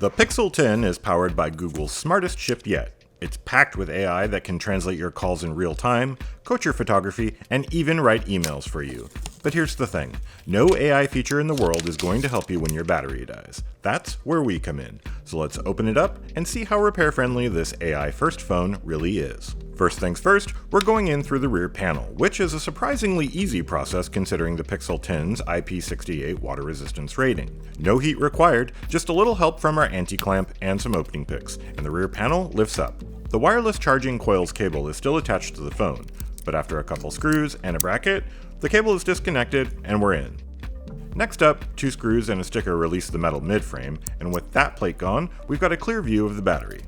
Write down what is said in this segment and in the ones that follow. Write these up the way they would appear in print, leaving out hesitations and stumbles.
The Pixel 10 is powered by Google's smartest chip yet. It's packed with AI that can translate your calls in real time, coach your photography, and even write emails for you. But here's the thing, no AI feature in the world is going to help you when your battery dies. That's where we come in. So let's open it up and see how repair-friendly this AI-first phone really is. First things first, we're going in through the rear panel, which is a surprisingly easy process considering the Pixel 10's IP68 water resistance rating. No heat required, just a little help from our anti-clamp and some opening picks, and the rear panel lifts up. The wireless charging coils cable is still attached to the phone, but after a couple screws and a bracket, the cable is disconnected and we're in. Next up, 2 screws and a sticker release the metal mid-frame, and with that plate gone, we've got a clear view of the battery.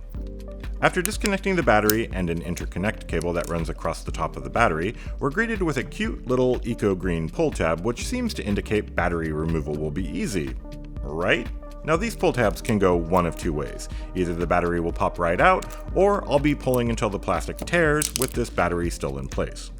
After disconnecting the battery and an interconnect cable that runs across the top of the battery, we're greeted with a cute little eco-green pull tab which seems to indicate battery removal will be easy, right? Now these pull tabs can go one of 2 ways. Either the battery will pop right out, or I'll be pulling until the plastic tears with this battery still in place.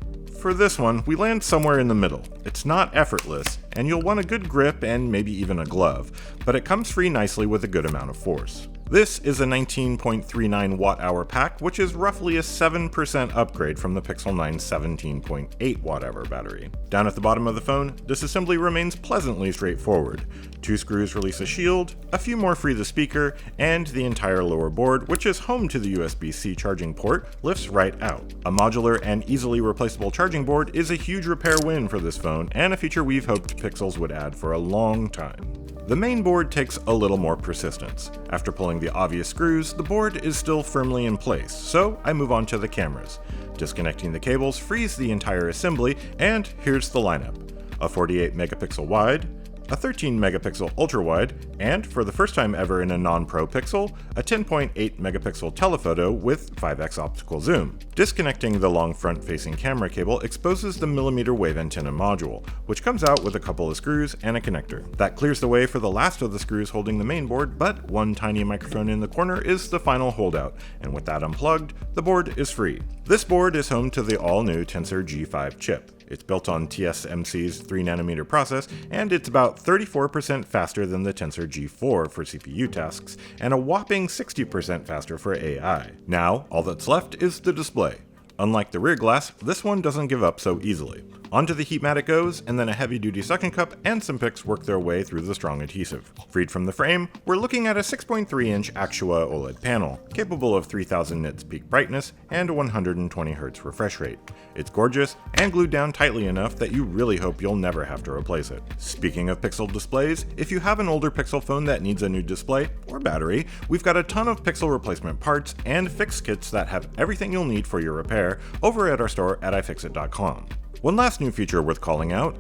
For this one, we land somewhere in the middle. It's not effortless, and you'll want a good grip and maybe even a glove, but it comes free nicely with a good amount of force. This is a 19.39 watt-hour pack, which is roughly a 7% upgrade from the Pixel 9's 17.8 watt-hour battery. Down at the bottom of the phone, disassembly remains pleasantly straightforward. 2 screws release a shield, a few more free the speaker, and the entire lower board, which is home to the USB-C charging port, lifts right out. A modular and easily replaceable charging board is a huge repair win for this phone, and a feature we've hoped Pixels would add for a long time. The main board takes a little more persistence. After pulling the obvious screws, the board is still firmly in place, so I move on to the cameras. Disconnecting the cables frees the entire assembly, and here's the lineup. A 48 megapixel wide, a 13 megapixel ultra wide, and for the first time ever in a non-pro Pixel, a 10.8 megapixel telephoto with 5x optical zoom. Disconnecting the long front-facing camera cable exposes the millimeter wave antenna module, which comes out with a couple of screws and a connector. That clears the way for the last of the screws holding the main board, but one tiny microphone in the corner is the final holdout, and with that unplugged, the board is free. This board is home to the all-new Tensor G5 chip. It's built on TSMC's 3nm process, and it's about 34% faster than the Tensor G4 for CPU tasks, and a whopping 60% faster for AI. Now, all that's left is the display. Unlike the rear glass, this one doesn't give up so easily. Onto the heat mat it goes, and then a heavy-duty suction cup and some picks work their way through the strong adhesive. Freed from the frame, we're looking at a 6.3-inch Actua OLED panel, capable of 3000 nits peak brightness and a 120Hz refresh rate. It's gorgeous and glued down tightly enough that you really hope you'll never have to replace it. Speaking of Pixel displays, if you have an older Pixel phone that needs a new display or battery, we've got a ton of Pixel replacement parts and fix kits that have everything you'll need for your repair over at our store at iFixit.com. One last new feature worth calling out,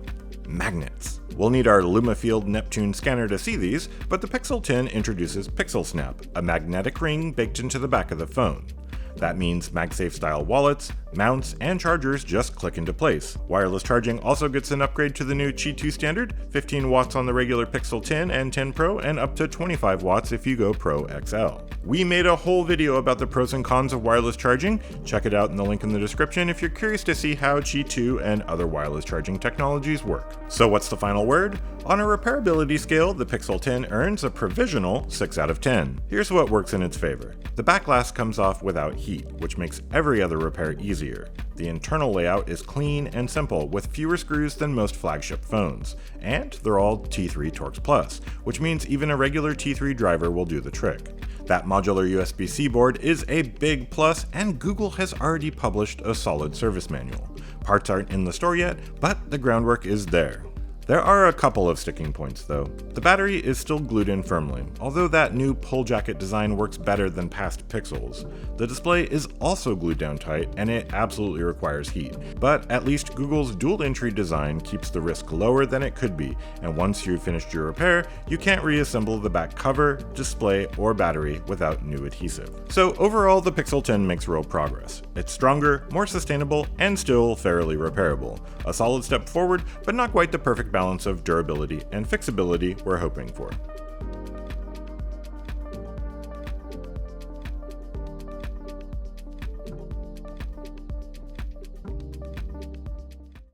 magnets. We'll need our LumaField Neptune scanner to see these, but the Pixel 10 introduces Pixel Snap, a magnetic ring baked into the back of the phone. That means MagSafe style wallets, mounts, and chargers just click into place. Wireless charging also gets an upgrade to the new Qi 2 standard, 15 watts on the regular Pixel 10 and 10 Pro, and up to 25 watts if you go Pro XL. We made a whole video about the pros and cons of wireless charging. Check it out in the link in the description if you're curious to see how Qi 2 and other wireless charging technologies work. So what's the final word? On a repairability scale, the Pixel 10 earns a provisional 6 out of 10. Here's what works in its favor. The back glass comes off without heat, which makes every other repair easier. The internal layout is clean and simple, with fewer screws than most flagship phones. And they're all T3 Torx Plus, which means even a regular T3 driver will do the trick. That modular USB-C board is a big plus, and Google has already published a solid service manual. Parts aren't in the store yet, but the groundwork is there. There are a couple of sticking points though. The battery is still glued in firmly, although that new pull jacket design works better than past Pixels. The display is also glued down tight, and it absolutely requires heat, but at least Google's dual entry design keeps the risk lower than it could be, and once you've finished your repair, you can't reassemble the back cover, display, or battery without new adhesive. So overall, the Pixel 10 makes real progress. It's stronger, more sustainable, and still fairly repairable. A solid step forward, but not quite the perfect balance of durability and fixability we're hoping for.